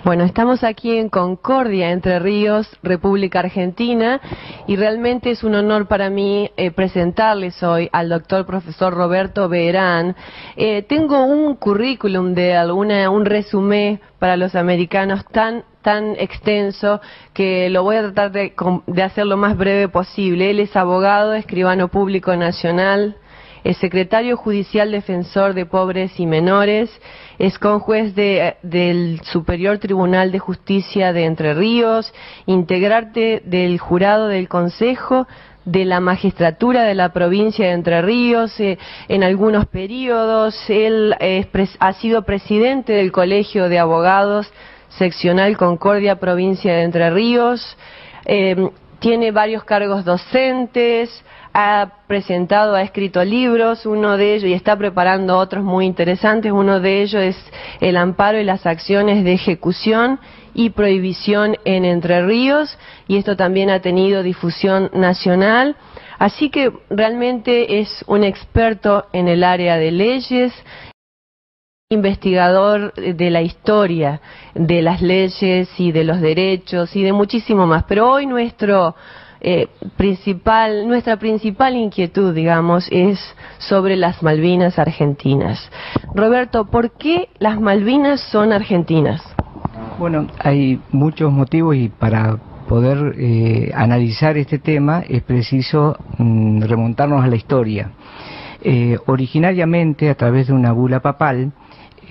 Bueno, estamos aquí en Concordia, Entre Ríos, República Argentina, y realmente es un honor para mí presentarles hoy al doctor profesor Roberto Beherán. Tengo un currículum un resumen para los americanos tan extenso que lo voy a tratar de hacer lo más breve posible. Él es abogado, escribano público nacional, es secretario judicial defensor de pobres y menores, es conjuez del Superior Tribunal de Justicia de Entre Ríos, integrante del jurado del Consejo de la Magistratura de la provincia de Entre Ríos. En algunos periodos él ha sido presidente del Colegio de Abogados Seccional Concordia, provincia de Entre Ríos. Tiene varios cargos docentes, ha escrito libros, uno de ellos, y está preparando otros muy interesantes. Uno de ellos es El amparo y las acciones de ejecución y prohibición en Entre Ríos, y esto también ha tenido difusión nacional. Así que realmente es un experto en el área de leyes, investigador de la historia de las leyes y de los derechos y de muchísimo más. Pero hoy nuestra principal inquietud, digamos, es sobre las Malvinas argentinas. Roberto, ¿por qué las Malvinas son argentinas? Bueno, hay muchos motivos, y para poder analizar este tema es preciso remontarnos a la historia. Originariamente, a través de una bula papal,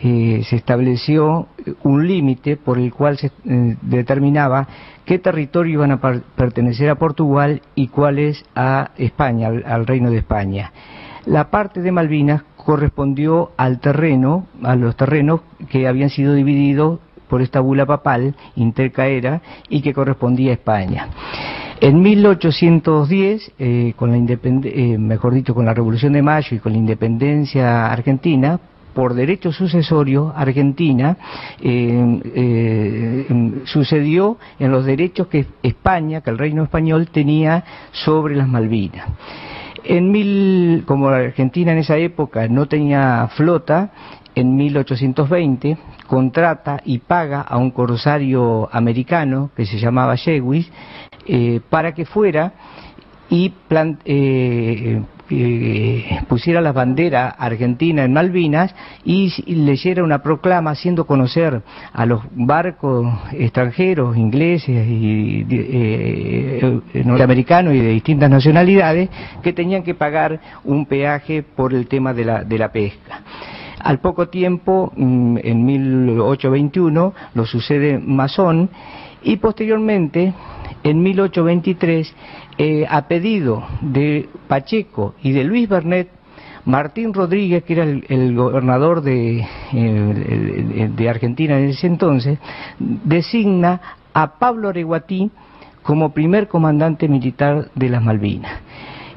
se estableció un límite por el cual se determinaba qué territorio iban a pertenecer a Portugal y cuáles a España, al Reino de España. La parte de Malvinas correspondió a los terrenos que habían sido divididos por esta bula papal intercaera y que correspondía a España. En 1810, con la Revolución de Mayo y con la independencia argentina, por derecho sucesorio, Argentina sucedió en los derechos que España, que el Reino Español tenía sobre las Malvinas. Como Argentina en esa época no tenía flota, en 1820 contrata y paga a un corsario americano que se llamaba Lewis para que fuera y pusiera la bandera argentina en Malvinas y leyera una proclama haciendo conocer a los barcos extranjeros, ingleses y norteamericanos y de distintas nacionalidades, que tenían que pagar un peaje por el tema de la pesca. Al poco tiempo, en 1821, lo sucede Masón, y posteriormente, en 1823, a pedido de Pacheco y de Luis Bernet, Martín Rodríguez, que era el gobernador de Argentina en ese entonces, designa a Pablo Areguatí como primer comandante militar de las Malvinas.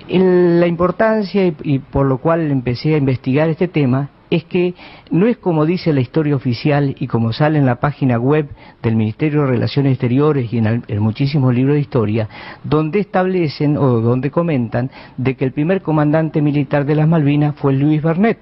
La importancia, y por lo cual empecé a investigar este tema, es que no es como dice la historia oficial y como sale en la página web del Ministerio de Relaciones Exteriores y en muchísimos libros de historia, donde establecen o donde comentan de que el primer comandante militar de las Malvinas fue Luis Bernet.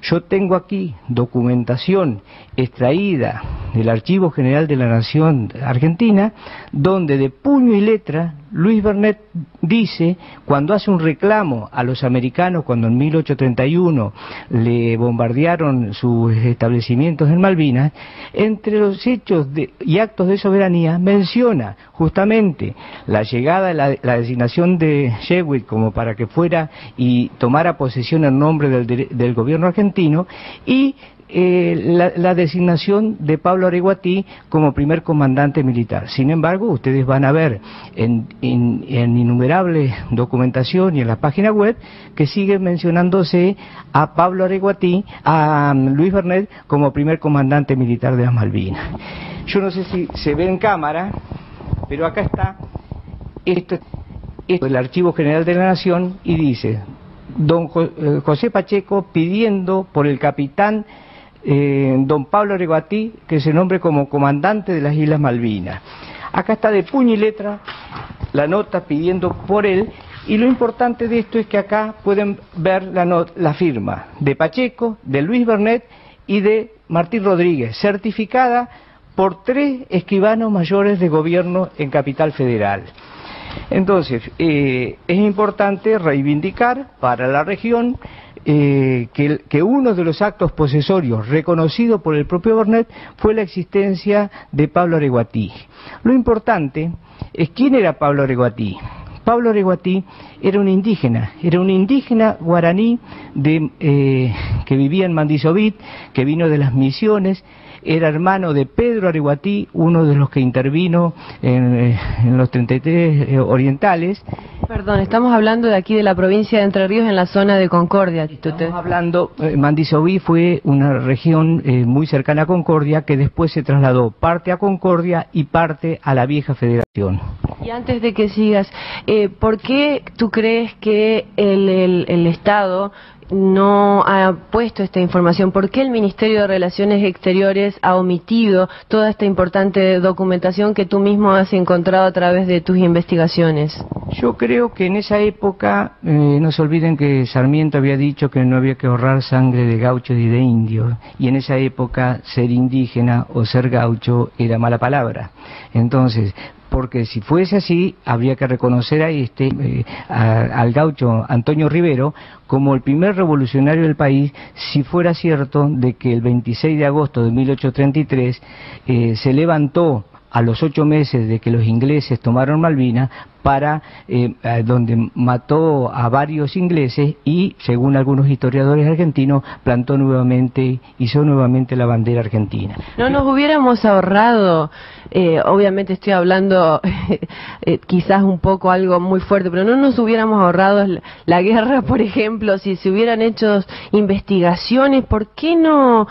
Yo tengo aquí documentación extraída del Archivo General de la Nación Argentina, donde de puño y letra Luis Bernet dice, cuando hace un reclamo a los americanos, cuando en 1831 le bombardearon sus establecimientos en Malvinas, entre los hechos y actos de soberanía menciona justamente la llegada, la designación de Shewitt como para que fuera y tomara posesión en nombre del gobierno argentino, y la designación de Pablo Areguatí como primer comandante militar. Sin embargo, ustedes van a ver en innumerables documentación y en la página web que sigue mencionándose a Pablo Areguatí, a Luis Bernet como primer comandante militar de las Malvinas. Yo no sé si se ve en cámara, pero acá está esto del Archivo General de la Nación, y dice: don José Pacheco pidiendo por el capitán don Pablo Areguatí que se nombre como comandante de las Islas Malvinas. Acá está de puño y letra la nota pidiendo por él, y lo importante de esto es que acá pueden ver la firma de Pacheco, de Luis Bernet y de Martín Rodríguez, certificada por 3 escribanos mayores de gobierno en Capital Federal. Entonces, es importante reivindicar para la región que uno de los actos posesorios reconocido por el propio Bernet fue la existencia de Pablo Areguatí. Lo importante es quién era Pablo Areguatí. Pablo Areguatí era un indígena guaraní que vivía en Mandizovit, que vino de las Misiones, era hermano de Pedro Areguatí, uno de los que intervino en los 33 orientales. Perdón, estamos hablando de aquí de la provincia de Entre Ríos, en la zona de Concordia. Estamos hablando, Mandizovit fue una región muy cercana a Concordia, que después se trasladó parte a Concordia y parte a la vieja federación. Y antes de que sigas, ¿por qué tú crees que el Estado no ha puesto esta información? ¿Por qué el Ministerio de Relaciones Exteriores ha omitido toda esta importante documentación que tú mismo has encontrado a través de tus investigaciones? Yo creo que en esa época, no se olviden que Sarmiento había dicho que no había que ahorrar sangre de gauchos y de indios, y en esa época ser indígena o ser gaucho era mala palabra. Entonces, porque si fuese así, habría que reconocer al gaucho Antonio Rivero como el primer revolucionario del país, si fuera cierto de que el 26 de agosto de 1833 se levantó a los 8 meses de que los ingleses tomaron Malvinas, donde mató a varios ingleses y, según algunos historiadores argentinos, hizo nuevamente la bandera argentina. No nos hubiéramos ahorrado, obviamente estoy hablando quizás un poco algo muy fuerte, pero no nos hubiéramos ahorrado la guerra, por ejemplo, si se hubieran hecho investigaciones. ¿Por qué no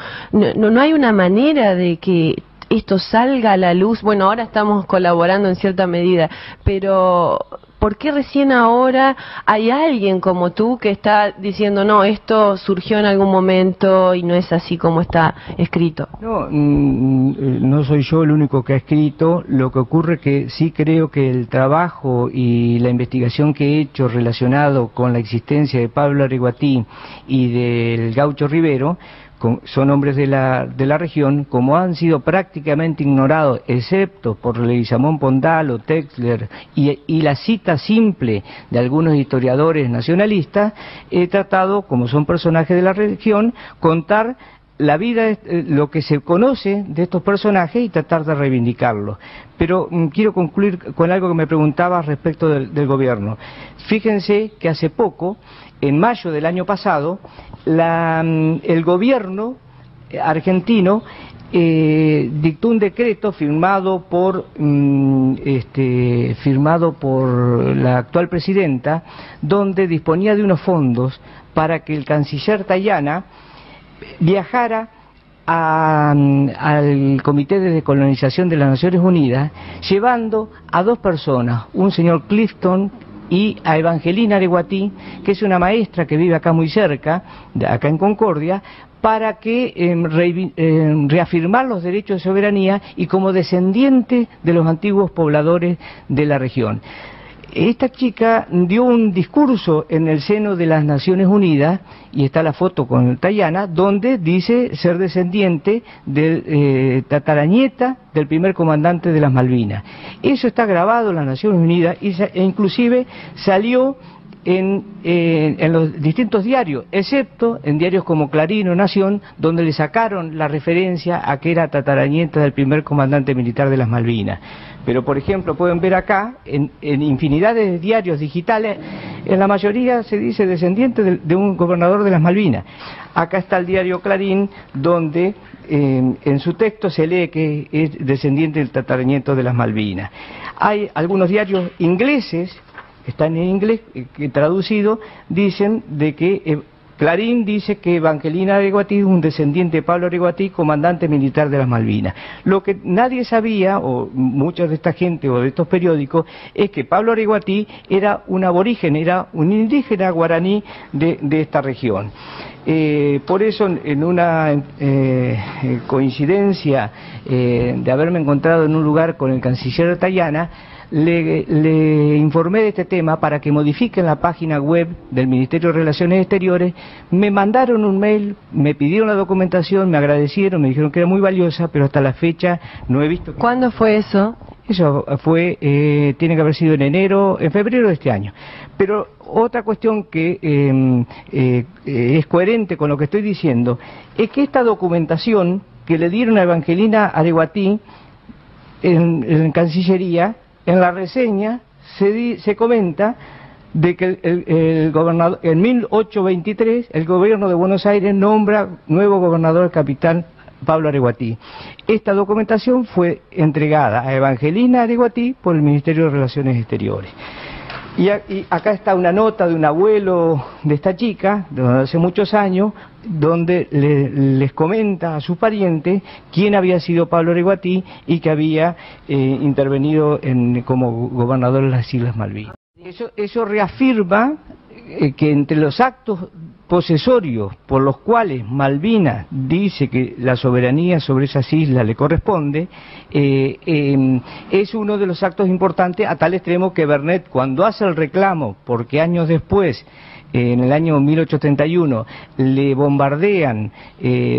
hay una manera de que esto salga a la luz? Bueno, ahora estamos colaborando en cierta medida, pero ¿por qué recién ahora hay alguien como tú que está diciendo, no, esto surgió en algún momento y no es así como está escrito? No soy yo el único que ha escrito. Lo que ocurre que sí creo que el trabajo y la investigación que he hecho relacionado con la existencia de Pablo Areguatí y del gaucho Rivero son hombres de la región, como han sido prácticamente ignorados, excepto por Leguizamón Pondalo, Texler y la cita simple de algunos historiadores nacionalistas. He tratado, como son personajes de la región, contar la vida, lo que se conoce de estos personajes y tratar de reivindicarlos. Pero quiero concluir con algo que me preguntabas respecto del gobierno. Fíjense que hace poco, en mayo del año pasado, el gobierno argentino dictó un decreto firmado por la actual presidenta, donde disponía de unos fondos para que el canciller Tayana viajara al Comité de Descolonización de las Naciones Unidas, llevando a 2 personas, un señor Clifton y a Evangelina Areguatí, que es una maestra que vive acá muy cerca, acá en Concordia, para que reafirmar los derechos de soberanía y como descendiente de los antiguos pobladores de la región. Esta chica dio un discurso en el seno de las Naciones Unidas, y está la foto con Tayana, donde dice ser descendiente de tataranieta del primer comandante de las Malvinas. Eso está grabado en las Naciones Unidas e inclusive salió en los distintos diarios, excepto en diarios como Clarín o Nación, donde le sacaron la referencia a que era tataranieta del primer comandante militar de las Malvinas. Pero, por ejemplo, pueden ver acá, en infinidad de diarios digitales, en la mayoría se dice descendiente de un gobernador de las Malvinas. Acá está el diario Clarín, donde en su texto se lee que es descendiente del tataranieto de las Malvinas. Hay algunos diarios ingleses, están en inglés, que traducido, dicen de que Clarín dice que Evangelina Areguatí es un descendiente de Pablo Areguatí, comandante militar de las Malvinas. Lo que nadie sabía, o mucha de esta gente o de estos periódicos, es que Pablo Areguatí era un aborigen, era un indígena guaraní de esta región. Por eso, en una coincidencia de haberme encontrado en un lugar con el canciller Tayana, le informé de este tema para que modifiquen la página web del Ministerio de Relaciones Exteriores. Me mandaron un mail, me pidieron la documentación, me agradecieron, me dijeron que era muy valiosa, pero hasta la fecha no he visto... ¿Cuándo fue eso? Eso fue, tiene que haber sido en febrero de este año. Pero otra cuestión que es coherente con lo que estoy diciendo, es que esta documentación que le dieron a Evangelina Areguatí en Cancillería, en la reseña se comenta de que el gobernador, en 1823, el gobierno de Buenos Aires nombra nuevo gobernador del capitán Pablo Areguatí. Esta documentación fue entregada a Evangelina Areguatí por el Ministerio de Relaciones Exteriores. Y acá está una nota de un abuelo de esta chica, de hace muchos años, donde les comenta a sus parientes quién había sido Pablo Areguatí y que había intervenido como gobernador de las Islas Malvinas. Eso reafirma que entre los actos posesorios por los cuales Malvinas dice que la soberanía sobre esas islas le corresponde, es uno de los actos importantes, a tal extremo que Bernet, cuando hace el reclamo, porque años después, en el año 1831, le bombardean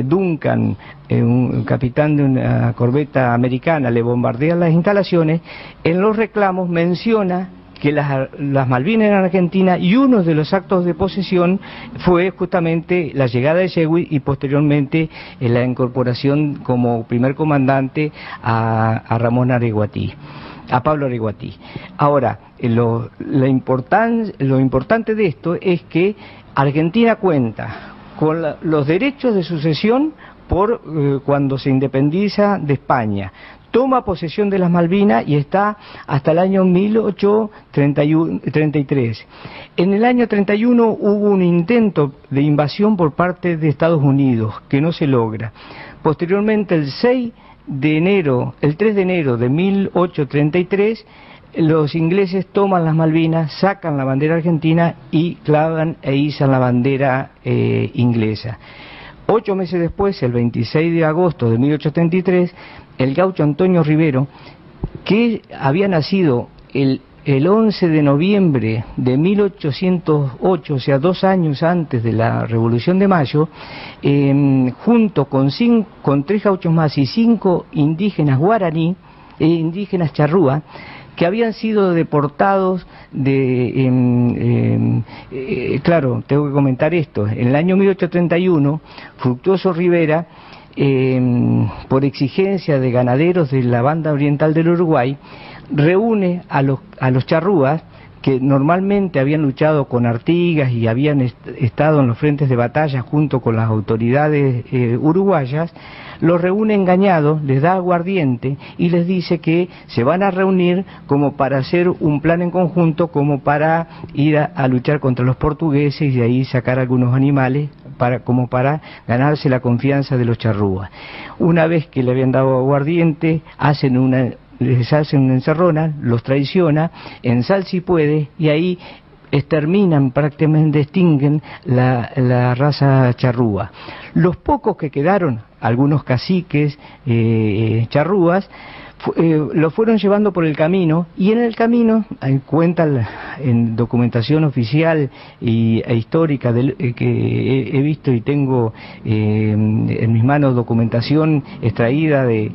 Duncan, un capitán de una corbeta americana, le bombardean las instalaciones, en los reclamos menciona que las Malvinas eran Argentina, y uno de los actos de posesión fue justamente la llegada de Seward y posteriormente la incorporación como primer comandante a Ramón Areguatí, a Pablo Areguatí. Ahora, lo importante de esto es que Argentina cuenta con los derechos de sucesión por cuando se independiza de España. Toma posesión de las Malvinas y está hasta el año 1833. En el año 31 hubo un intento de invasión por parte de Estados Unidos, que no se logra. Posteriormente, el 3 de enero de 1833, los ingleses toman las Malvinas, sacan la bandera argentina y clavan e izan la bandera inglesa. 8 meses después, el 26 de agosto de 1833, el gaucho Antonio Rivero, que había nacido el 11 de noviembre de 1808, o sea, 2 años antes de la Revolución de Mayo, junto con 3 gauchos más y 5 indígenas guaraní, indígenas charrúa, que habían sido deportados claro, tengo que comentar esto. En el año 1831, Fructuoso Rivera, por exigencia de ganaderos de la banda oriental del Uruguay, reúne a los charrúas, que normalmente habían luchado con Artigas y habían estado en los frentes de batalla junto con las autoridades uruguayas. Los reúne engañados, les da aguardiente y les dice que se van a reunir como para hacer un plan en conjunto, como para ir a luchar contra los portugueses y de ahí sacar algunos animales, como para ganarse la confianza de los charrúas. Una vez que le habían dado aguardiente, les hacen una encerrona, los traiciona, en Sal si puede, y ahí exterminan, prácticamente extinguen la raza charrúa. Los pocos que quedaron, algunos caciques charrúas, lo fueron llevando por el camino, y en el camino, cuenta en documentación oficial e histórica que he visto y tengo en mis manos documentación extraída de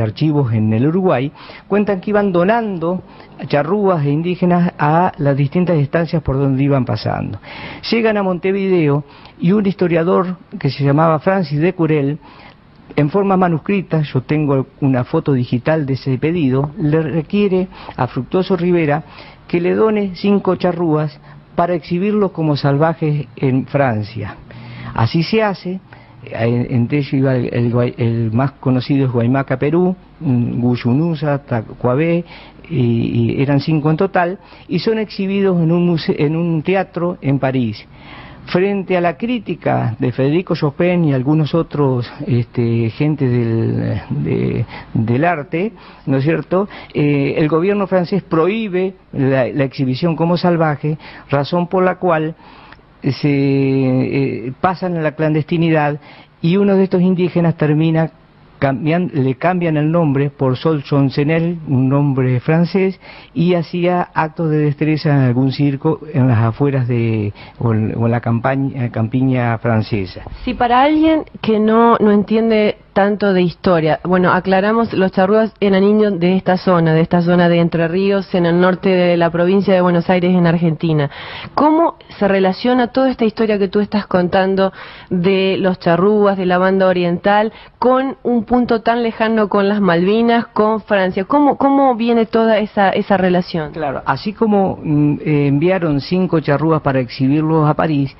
archivos en el Uruguay, cuentan que iban donando charrúas e indígenas a las distintas estancias por donde iban pasando. Llegan a Montevideo y un historiador que se llamaba Francis de Curel, en forma manuscrita, yo tengo una foto digital de ese pedido, le requiere a Fructuoso Rivera que le done 5 charrúas para exhibirlos como salvajes en Francia. Así se hace. Entre ellos iba el más conocido es Guaymaca, Perú, Guyunusa, Tacuabé, y eran 5 en total, y son exhibidos en un teatro en París. Frente a la crítica de Federico Chopin y algunos otros gente del arte, ¿no es cierto?, el gobierno francés prohíbe la exhibición como salvaje, razón por la cual pasan a la clandestinidad y uno de estos indígenas termina le cambian el nombre por Sol Soncenel, un nombre francés, y hacía actos de destreza en algún circo en las afueras o en la campiña francesa. Si para alguien que no entiende tanto de historia, bueno, aclaramos, los charrúas eran indios de esta zona de Entre Ríos, en el norte de la provincia de Buenos Aires, en Argentina. ¿Cómo se relaciona toda esta historia que tú estás contando de los charrúas, de la banda oriental, con un punto tan lejano con las Malvinas, con Francia? ¿Cómo viene toda esa relación? Claro, así como enviaron 5 charrúas para exhibirlos a París,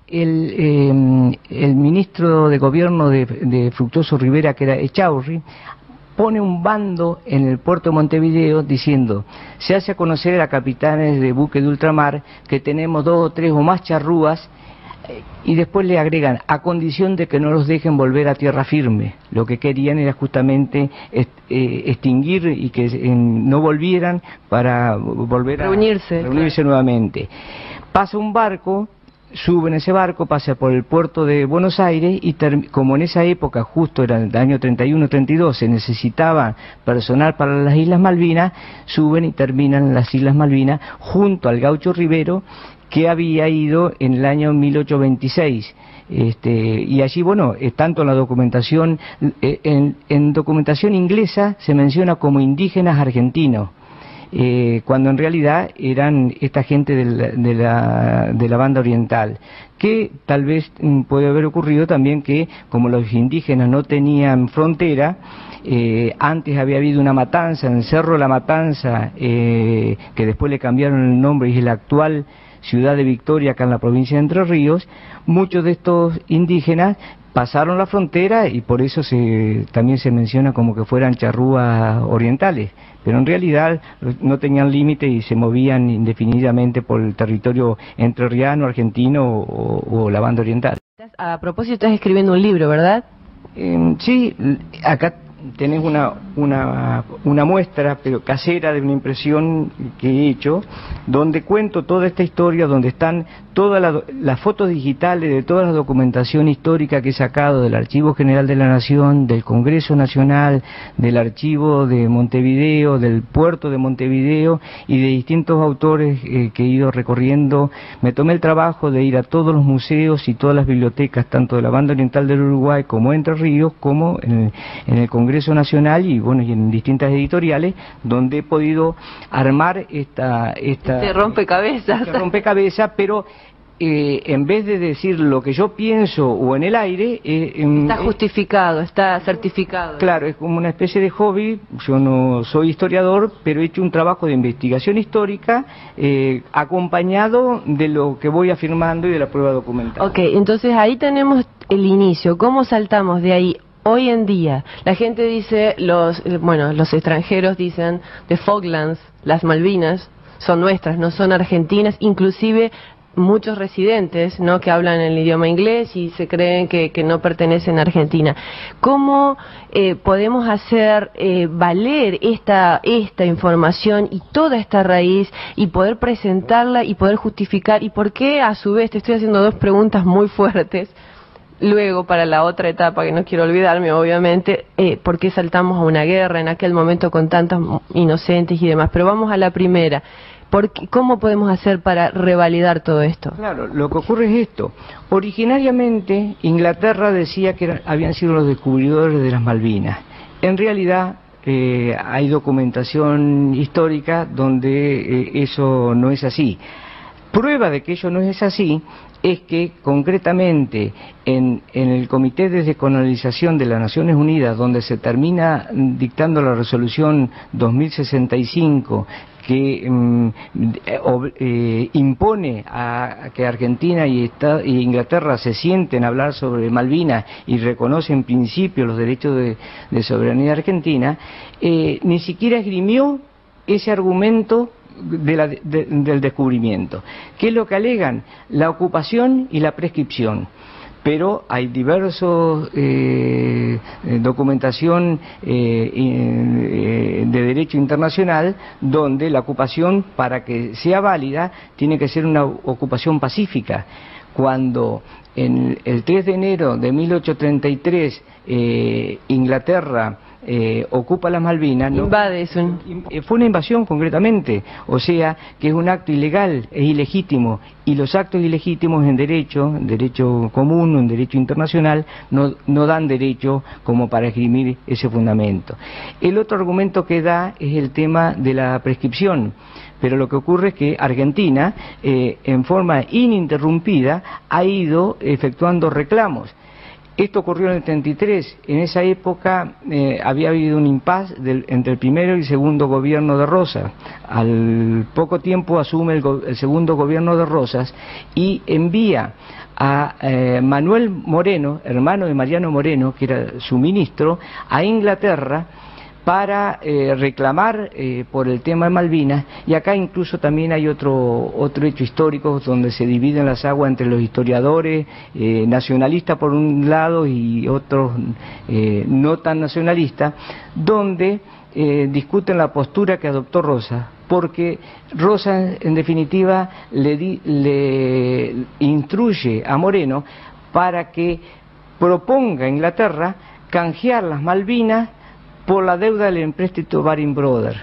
el ministro de gobierno de Fructuoso Rivera, que era Echaurri, pone un bando en el puerto de Montevideo diciendo: se hace a conocer a capitanes de buques de ultramar que tenemos 2 o 3 o más charrúas, y después le agregan, a condición de que no los dejen volver a tierra firme. Lo que querían era justamente extinguir y que no volvieran para volver a reunirse nuevamente. Pasa un barco, suben ese barco, pasa por el puerto de Buenos Aires y como en esa época, justo era el año 31-32, se necesitaba personal para las Islas Malvinas, suben y terminan en las Islas Malvinas junto al gaucho Rivero, que había ido en el año 1826. Y allí, bueno, tanto en la documentación, en documentación inglesa se menciona como indígenas argentinos, cuando en realidad eran esta gente de la banda oriental, que tal vez puede haber ocurrido también que, como los indígenas no tenían frontera, antes había habido una matanza en Cerro La Matanza, que después le cambiaron el nombre y es la actual ciudad de Victoria, acá en la provincia de Entre Ríos. Muchos de estos indígenas pasaron la frontera y por eso también se menciona como que fueran charrúas orientales, pero en realidad no tenían límite y se movían indefinidamente por el territorio entrerriano, argentino o la banda oriental. A propósito, estás escribiendo un libro, ¿verdad? Sí, acá tenés una muestra, pero casera, de una impresión que he hecho, donde cuento toda esta historia, donde están todas las fotos digitales de toda la documentación histórica que he sacado del Archivo General de la Nación, del Congreso Nacional, del Archivo de Montevideo, del Puerto de Montevideo y de distintos autores que he ido recorriendo. Me tomé el trabajo de ir a todos los museos y todas las bibliotecas, tanto de la banda oriental del Uruguay como Entre Ríos, como en el Congreso Nacional y bueno, y en distintas editoriales, donde he podido armar este rompecabezas, pero en vez de decir lo que yo pienso o en el aire, está justificado, está certificado. Claro, es como una especie de hobby. Yo no soy historiador, pero he hecho un trabajo de investigación histórica acompañado de lo que voy afirmando y de la prueba documental. Ok, entonces ahí tenemos el inicio. ¿Cómo saltamos de ahí? Hoy en día, la gente dice, los extranjeros dicen, the Falklands, las Malvinas, son nuestras, no son argentinas, inclusive muchos residentes, ¿no?, que hablan el idioma inglés y se creen que no pertenecen a Argentina. ¿Cómo podemos hacer valer esta información y toda esta raíz y poder presentarla y poder justificar? ¿Y por qué, a su vez, te estoy haciendo 2 preguntas muy fuertes? Luego, para la otra etapa, que no quiero olvidarme, obviamente, ¿por qué saltamos a una guerra en aquel momento con tantos inocentes y demás? Pero vamos a la primera. ¿Cómo podemos hacer para revalidar todo esto? Claro, lo que ocurre es esto. Originariamente, Inglaterra decía que habían sido los descubridores de las Malvinas. En realidad, hay documentación histórica donde eso no es así. Prueba de que ello no es así es que concretamente en el Comité de Descolonización de las Naciones Unidas, donde se termina dictando la resolución 2065 que impone a que Argentina y Inglaterra se sienten a hablar sobre Malvinas y reconocen en principio los derechos de soberanía argentina, ni siquiera esgrimió ese argumento del descubrimiento. ¿Qué es lo que alegan? La ocupación y la prescripción. Pero hay documentación de derecho derecho internacional, donde la ocupación, para que sea válida, tiene que ser una ocupación pacífica. Cuando en el 3 de enero de 1833 Inglaterra ocupa las Malvinas, ¿no? Invade, Fue una invasión concretamente, o sea que es un acto ilegal, es ilegítimo, y los actos ilegítimos en derecho común, en derecho internacional, no dan derecho como para esgrimir ese fundamento. El otro argumento que da es el tema de la prescripción, pero lo que ocurre es que Argentina, en forma ininterrumpida, ha ido efectuando reclamos. Esto ocurrió en el 33, en esa época había habido un impasse entre el primero y el segundo gobierno de Rosas. Al poco tiempo asume el segundo gobierno de Rosas y envía a Manuel Moreno, hermano de Mariano Moreno, que era su ministro, a Inglaterra para reclamar por el tema de Malvinas, y acá incluso también hay otro hecho histórico donde se dividen las aguas entre los historiadores nacionalistas por un lado y otros no tan nacionalistas, donde discuten la postura que adoptó Rosas, porque Rosas en definitiva le instruye a Moreno para que proponga a Inglaterra canjear las Malvinas por la deuda del empréstito Baring Brothers.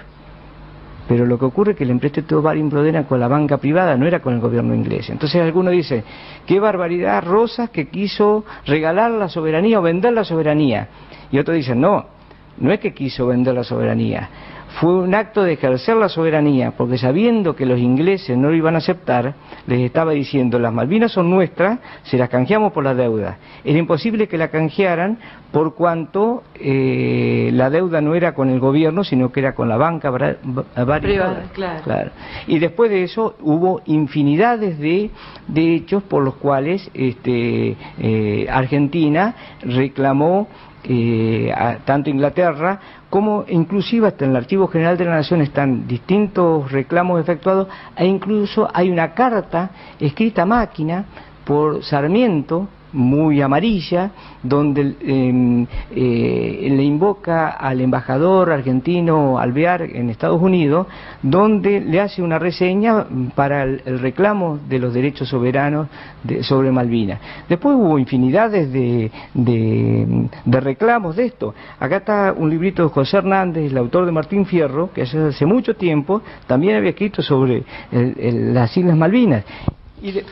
Pero lo que ocurre es que el empréstito Baring Brothers era con la banca privada, no era con el gobierno inglés. Entonces alguno dice, qué barbaridad Rosas que quiso regalar la soberanía o vender la soberanía. Y otros dicen, no es que quiso vender la soberanía, fue un acto de ejercer la soberanía, porque sabiendo que los ingleses no lo iban a aceptar, les estaba diciendo, las Malvinas son nuestras, se las canjeamos por la deuda. Era imposible que la canjearan por cuanto la deuda no era con el gobierno, sino que era con la banca privada. Claro. Y después de eso hubo infinidades de hechos por los cuales Argentina reclamó tanto Inglaterra como inclusive hasta en el Archivo General de la Nación están distintos reclamos efectuados, e incluso hay una carta escrita a máquina por Sarmiento, muy amarilla, donde le invoca al embajador argentino Alvear en Estados Unidos, donde le hace una reseña para el reclamo de los derechos soberanos sobre Malvinas. Después hubo infinidades de reclamos de esto. Acá está un librito de José Hernández, el autor de Martín Fierro, que hace mucho tiempo también había escrito sobre las Islas Malvinas.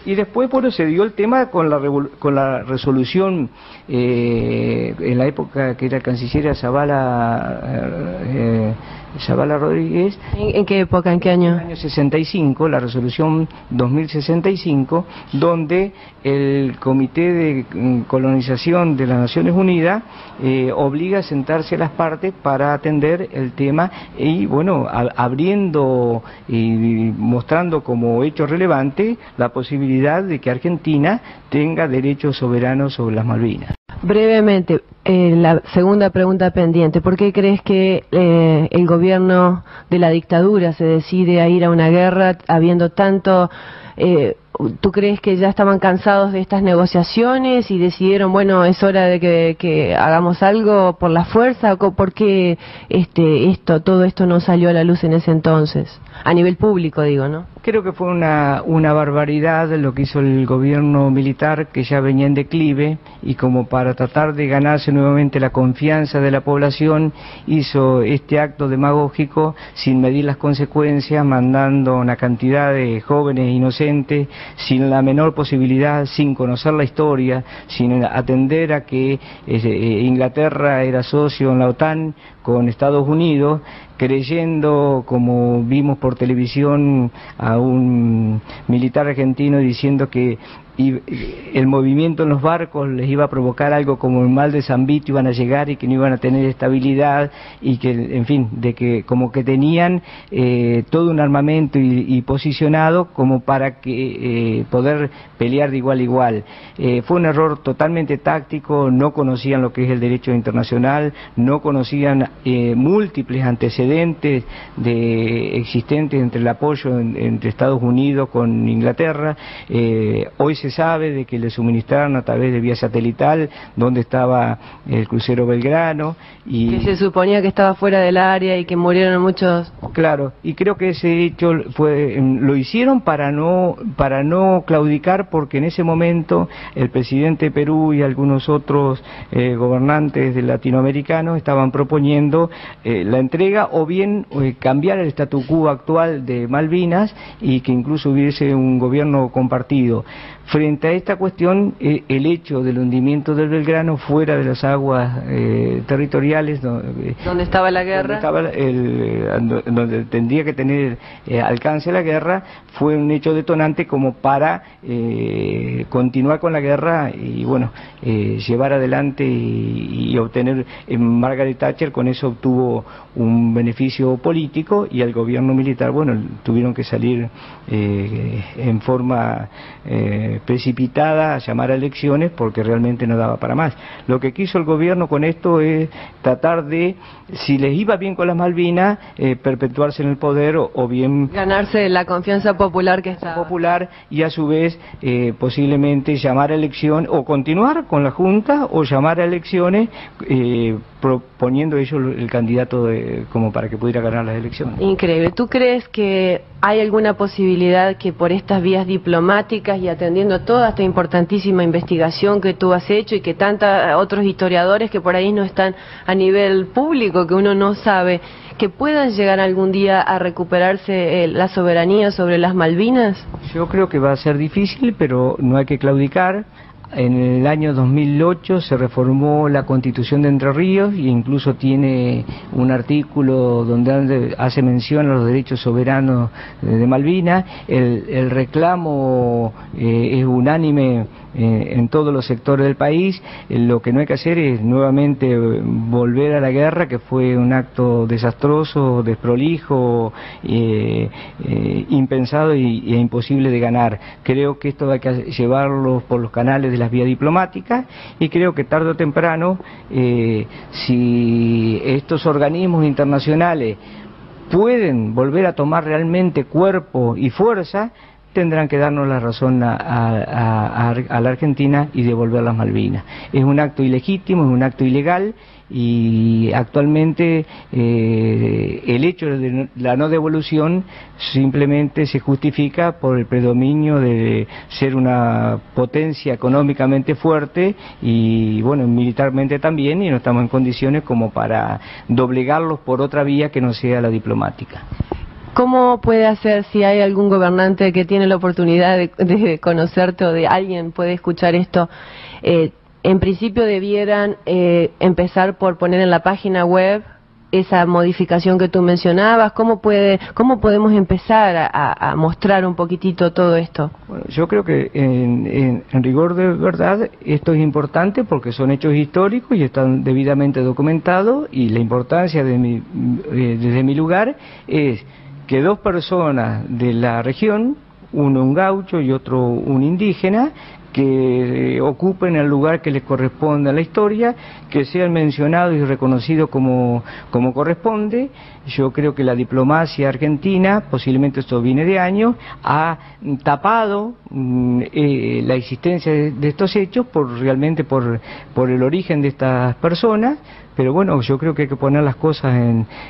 Y después, bueno, se dio el tema con la resolución en la época que era canciller Zavala Rodríguez. ¿En qué época? ¿En qué año? En el año 65, la resolución 2065, donde el Comité de Colonización de las Naciones Unidas obliga a sentarse a las partes para atender el tema y, bueno, abriendo y mostrando como hecho relevante la posibilidad de que Argentina tenga derechos soberanos sobre las Malvinas. Brevemente, la segunda pregunta pendiente, ¿por qué crees que el gobierno de la dictadura se decide a ir a una guerra habiendo tanto... ¿Tú crees que ya estaban cansados de estas negociaciones y decidieron, bueno, es hora de que hagamos algo por la fuerza? ¿Por qué todo esto no salió a la luz en ese entonces? A nivel público, digo, ¿no? Creo que fue una barbaridad lo que hizo el gobierno militar, que ya venía en declive, y como para tratar de ganarse nuevamente la confianza de la población, hizo este acto demagógico sin medir las consecuencias, mandando una cantidad de jóvenes inocentes sin la menor posibilidad, sin conocer la historia, sin atender a que Inglaterra era socio en la OTAN con Estados Unidos, creyendo, como vimos por televisión, a un militar argentino diciendo que el movimiento en los barcos les iba a provocar algo como el mal de San Vito, iban a llegar y que no iban a tener estabilidad, y que, en fin, de que como que tenían todo un armamento y posicionado como para que poder pelear de igual a igual. Fue un error totalmente táctico, no conocían lo que es el derecho internacional, no conocían múltiples antecedentes existentes entre el apoyo entre Estados Unidos con Inglaterra. Hoy se sabe de que le suministraron a través de vía satelital dónde estaba el crucero Belgrano y que se suponía que estaba fuera del área y que murieron muchos. Claro, y creo que ese hecho lo hicieron para no claudicar, porque en ese momento el presidente de Perú y algunos otros gobernantes latinoamericanos estaban proponiendo la entrega o bien cambiar el statu quo actual de Malvinas y que incluso hubiese un gobierno compartido. Frente a esta cuestión, el hecho del hundimiento del Belgrano fuera de las aguas territoriales, donde estaba la guerra, donde tendría que tener alcance la guerra, fue un hecho detonante como para continuar con la guerra y bueno, llevar adelante y obtener. Margaret Thatcher con eso obtuvo un beneficio político y el gobierno militar, bueno, tuvieron que salir en forma precipitada a llamar a elecciones porque realmente no daba para más. Lo que quiso el gobierno con esto es tratar de, si les iba bien con las Malvinas, perpetuarse en el poder o bien ganarse la confianza popular que estaba. Y a su vez posiblemente llamar a elección o continuar con la Junta o llamar a elecciones proponiendo ellos el candidato como para que pudiera ganar las elecciones. Increíble. ¿Tú crees que hay alguna posibilidad que por estas vías diplomáticas y atendiendo toda esta importantísima investigación que tú has hecho y que tantos otros historiadores que por ahí no están a nivel público, que uno no sabe, que puedan llegar algún día a recuperarse la soberanía sobre las Malvinas? Yo creo que va a ser difícil, pero no hay que claudicar. En el año 2008 se reformó la Constitución de Entre Ríos e incluso tiene un artículo donde hace mención a los derechos soberanos de Malvinas. El reclamo es unánime en todos los sectores del país. Lo que no hay que hacer es nuevamente volver a la guerra, que fue un acto desastroso, desprolijo, impensado e imposible de ganar. Creo que esto hay que llevarlo por los canales de las vías diplomáticas y creo que tarde o temprano, si estos organismos internacionales pueden volver a tomar realmente cuerpo y fuerza, tendrán que darnos la razón a la Argentina y devolver las Malvinas. Es un acto ilegítimo, es un acto ilegal y actualmente el hecho de la no devolución simplemente se justifica por el predominio de ser una potencia económicamente fuerte y bueno, militarmente también, y no estamos en condiciones como para doblegarlos por otra vía que no sea la diplomática. ¿Cómo puede hacer, si hay algún gobernante que tiene la oportunidad de conocerte o de alguien puede escuchar esto, en principio debieran empezar por poner en la página web esa modificación que tú mencionabas? ¿Cómo podemos empezar a mostrar un poquitito todo esto? Bueno, yo creo que en rigor de verdad esto es importante porque son hechos históricos y están debidamente documentados, y la importancia desde mi lugar es que dos personas de la región, uno un gaucho y otro un indígena, que ocupen el lugar que les corresponde a la historia, que sean mencionados y reconocidos como corresponde. Yo creo que la diplomacia argentina, posiblemente esto viene de años, ha tapado la existencia de estos hechos realmente por el origen de estas personas. Pero bueno, yo creo que hay que poner las cosas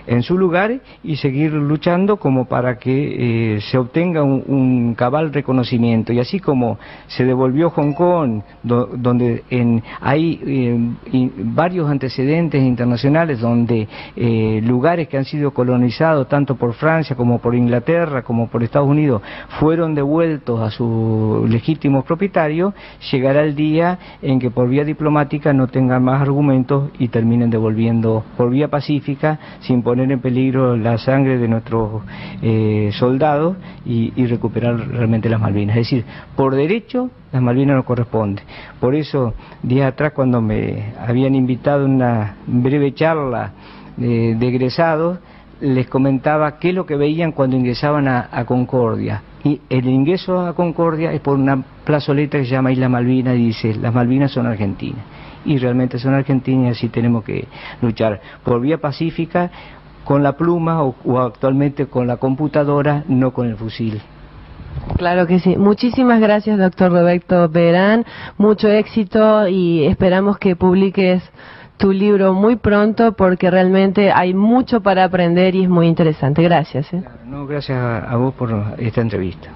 en su lugar y seguir luchando como para que se obtenga un cabal reconocimiento. Y así como se devolvió Hong Kong, donde hay varios antecedentes internacionales donde lugares que han sido colonizados tanto por Francia como por Inglaterra como por Estados Unidos fueron devueltos a sus legítimos propietarios, llegará el día en que por vía diplomática no tengan más argumentos y terminen devolviendo por vía pacífica, sin poner en peligro la sangre de nuestros soldados y recuperar realmente las Malvinas. Es decir, por derecho las Malvinas nos corresponden. Por eso, días atrás, cuando me habían invitado a una breve charla de egresados, les comentaba qué es lo que veían cuando ingresaban a Concordia. Y el ingreso a Concordia es por una plazoleta que se llama Isla Malvinas y dice: las Malvinas son argentinas. Y realmente son argentinas, y así tenemos que luchar por vía pacífica, con la pluma o actualmente con la computadora, no con el fusil. Claro que sí. Muchísimas gracias, doctor Roberto Beherán. Mucho éxito y esperamos que publiques tu libro muy pronto porque realmente hay mucho para aprender y es muy interesante. Gracias. No, gracias a vos por esta entrevista.